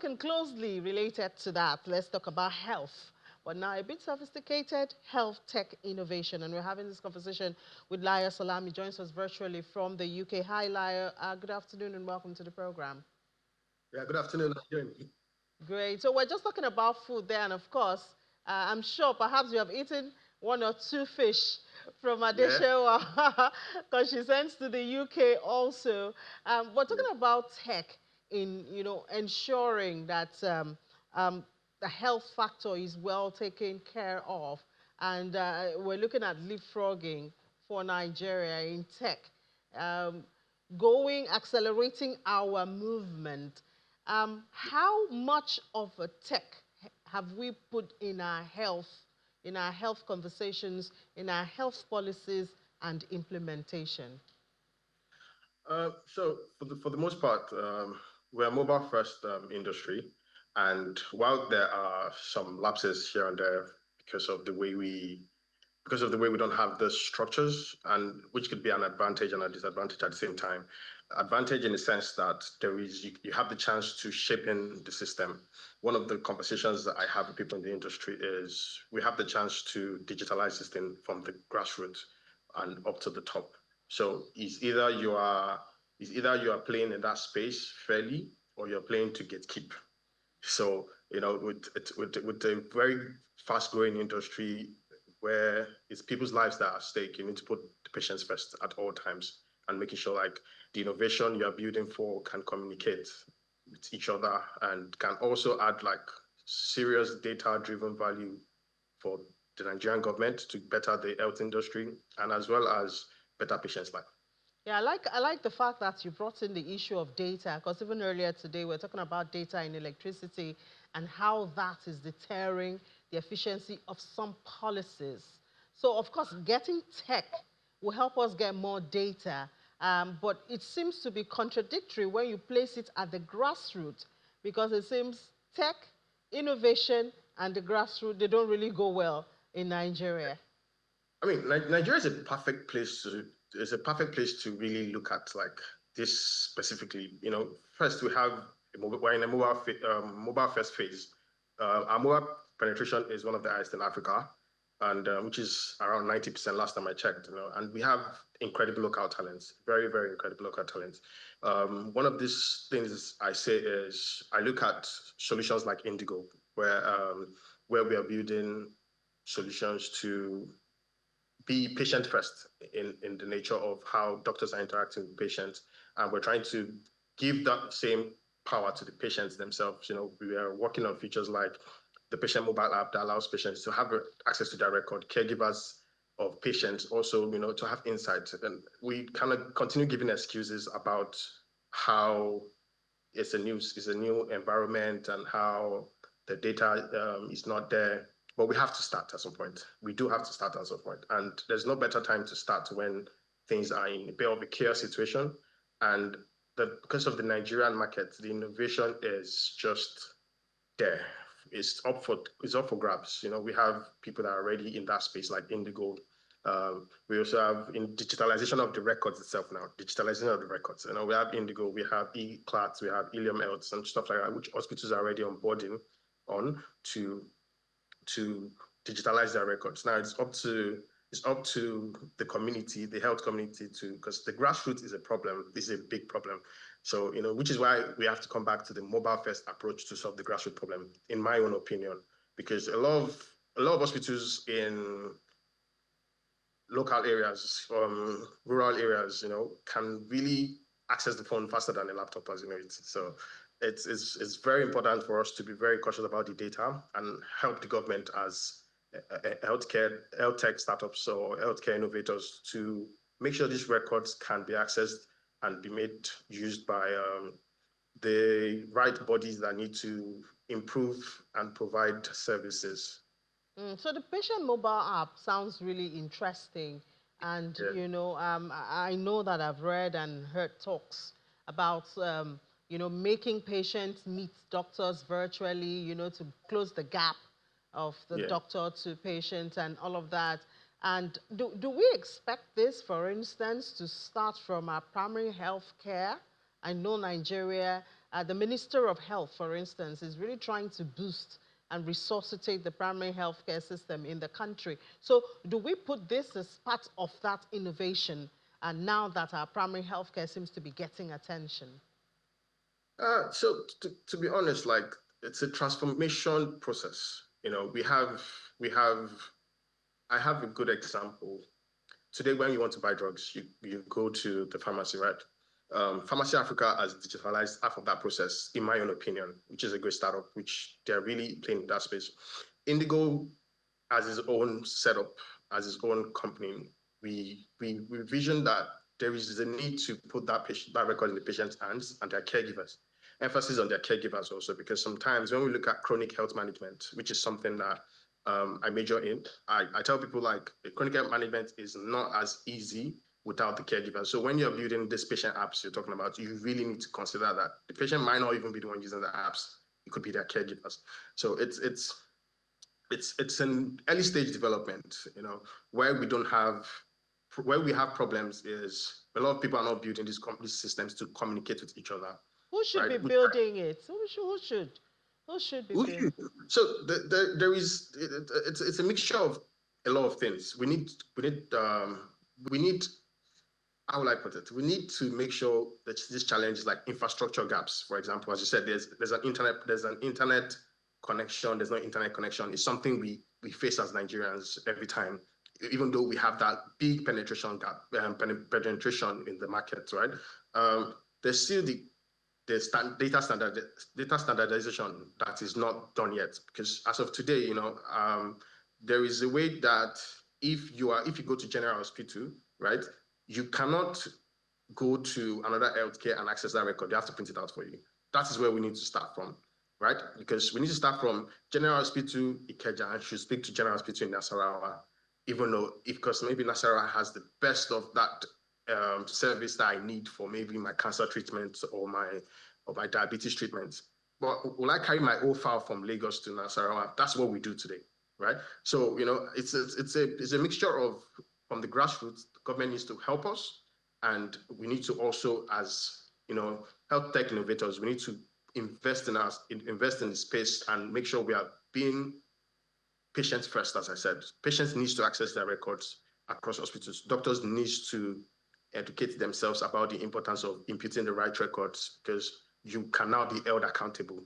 talking closely related to that. Let's talk about health. But now a bit sophisticated health tech innovation. And we're having this conversation with Laya Salami. Joins us virtually from the UK. Hi, Laya. Good afternoon and welcome to the program. Yeah, good afternoon. Great. So we're just talking about food there. And of course, I'm sure perhaps you have eaten one or two fish from Yeah. Adeshewa because she sends to the UK also. We're talking about tech in, ensuring that the health factor is well taken care of. And we're looking at leapfrogging for Nigeria in tech, um, accelerating our movement. How much of a tech have we put in our health conversations, in our health policies and implementation? So for the most part, we're a mobile first industry, and while there are some lapses here and there because of the way we don't have the structures, and which could be an advantage and a disadvantage at the same time. Advantage in the sense that you have the chance to shape in the system. One of the conversations that I have with people in the industry is we have the chance to digitalize this thing from the grassroots and up to the top. So it's either you are playing in that space fairly or you're playing to get keep. So, with a very fast growing industry where it's people's lives that are at stake, you need to put the patients first at all times and making sure like the innovation you are building for can communicate with each other and can also add like serious data driven value for the Nigerian government to better the health industry and as well as better patients' life. Yeah, I like the fact that you brought in the issue of data, because even earlier today we are talking about data in electricity and how that is deterring the efficiency of some policies. So of course, getting tech will help us get more data, but it seems to be contradictory when you place it at the grassroots, because it seems tech, innovation, and the grassroots, they don't really go well in Nigeria. I mean, Nigeria is a perfect place to really look at like this specifically. First we're in a mobile first phase. Our mobile penetration is one of the highest in Africa, and which is around 90% last time I checked. And we have incredible local talents, very very incredible local talents. One of these things I say is I look at solutions like Indigo, where we are building solutions to be patient first in the nature of how doctors are interacting with patients. And we're trying to give that same power to the patients themselves. We are working on features like the patient mobile app that allows patients to have access to their record, caregivers of patients also, to have insight. And we kind of continue giving excuses about how it's a new environment and how the data is not there. But we have to start at some point. We do have to start at some point. And there's no better time to start when things are in a bit of a chaos situation. And because of the Nigerian market, the innovation is just there. It's up for grabs. We have people that are already in that space, like Indigo. We also have in digitalization of the records itself now. Digitalization of the records. We have Indigo, we have eClats, we have Ilium Health and stuff like that, which hospitals are already onboarding on to digitalize their records. Now it's up to the community, the health community, to because the grassroots is a problem. This is a big problem. So which is why we have to come back to the mobile first approach to solve the grassroots problem, in my own opinion, because a lot of hospitals in local areas, rural areas, can really access the phone faster than a laptop, as you know it. So it's very important for us to be very cautious about the data and help the government as health tech startups or healthcare innovators to make sure these records can be accessed and be made used by the right bodies that need to improve and provide services. So the patient mobile app sounds really interesting. And, Yeah. I know that I've read and heard talks about, making patients meet doctors virtually, to close the gap of the Yeah. doctor to patient and all of that. And do we expect this, for instance, to start from our primary health care? I know Nigeria The Minister of Health, for instance, is really trying to boost and resuscitate the primary healthcare system in the country. So do we put this as part of that innovation, and now that our primary healthcare seems to be getting attention? So to be honest, like it's a transformation process. We have I have a good example. Today, when you want to buy drugs, you go to the pharmacy, right? Pharmacy Africa has digitalized half of that process, in my own opinion, which is a great startup, which they're really playing in that space. Indigo has its own setup, as its own company. We vision that there is a need to put that record in the patient's hands and their caregivers. Emphasis on their caregivers also, because sometimes when we look at chronic health management, which is something that I major in, I tell people like chronic health management is not as easy without the caregiver. So when you're building this patient apps you're talking about, you really need to consider that the patient might not even be the one using the apps. It could be their caregivers. So it's an early stage development, where we don't have where we have problems is a lot of people are not building these systems to communicate with each other, Who should right? be building it? Who should be We, building? so there is it's a mixture of a lot of things. We need how will I put it? We need to make sure that these challenges like infrastructure gaps, for example, as you said, there's an internet connection, there's no internet connection. It's something we face as Nigerians every time, even though we have that big penetration gap, penetration in the market, right? There's still data standardization that is not done yet, because as of today, there is a way that if you go to general hospital, right, you cannot go to another healthcare and access that record. They have to print it out for you. That is where we need to start from, right? Because we need to start from General Hospital Ikeja and should speak to General Hospital in Nasarawa, even though, because maybe Nasarawa has the best of that service that I need for maybe my cancer treatment or my diabetes treatment. But will I carry my old file from Lagos to Nasarawa? That's what we do today, right? So it's a mixture of, from the grassroots, the government needs to help us, and we need to also, as health tech innovators, we need to invest in the space and make sure we are being patients first. As I said, patients need to access their records across hospitals. Doctors need to educate themselves about the importance of imputing the right records, because you can now be held accountable.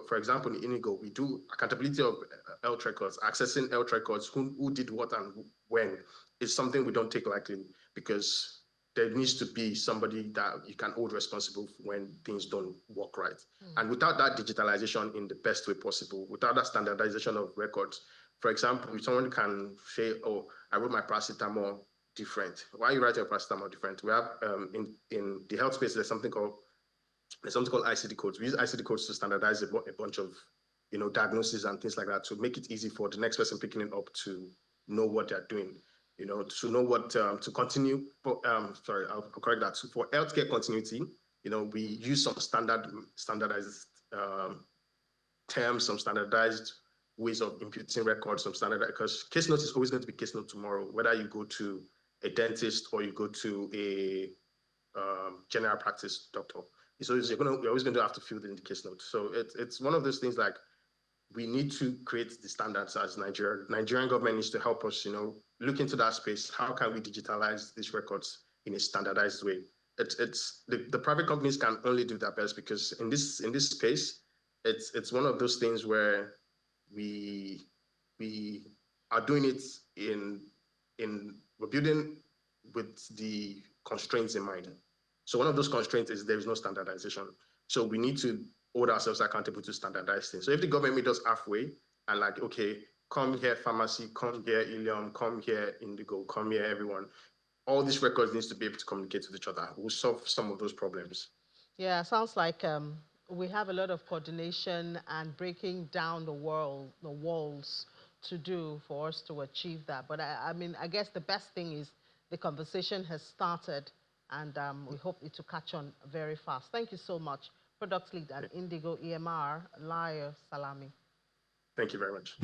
For example, in Inigo, we do accountability of health records, accessing health records, who did what and when, is something we don't take lightly, because there needs to be somebody that you can hold responsible when things don't work right. And without that digitalization in the best way possible, without that standardization of records, for example, if someone can say, oh, I wrote my paracetamol different. Why are you writing your paracetamol different? We have in the health space, there's something called ICD codes. We use ICD codes to standardize a bunch of diagnoses and things like that, to make it easy for the next person picking it up to know what they're doing. To know what to continue. Sorry, I'll correct that. So for healthcare continuity, we use some standardized terms, some standardized ways of imputing records, some standardized, because case note is always going to be case note tomorrow, whether you go to a dentist or you go to a general practice doctor. So you're always going to have to fill in the case note. So it's one of those things, like, we need to create the standards as Nigeria. Nigerian government needs to help us, look into that space. How can we digitalize these records in a standardized way? It's the private companies can only do their best, because in this space, it's one of those things where we are doing it we're building with the constraints in mind. So one of those constraints is there is no standardization. So we need to hold ourselves accountable to standardize things. So if the government meet us halfway and like, okay, come here pharmacy, come here Ilium, come here Indigo, come here everyone, all these records needs to be able to communicate with each other. We'll solve some of those problems. Yeah, sounds like we have a lot of coordination and breaking down the walls to do for us to achieve that. But I mean, I guess the best thing is the conversation has started, and we hope it to catch on very fast. Thank you so much, product lead at Indigo EMR, Layo Salami. Thank you very much.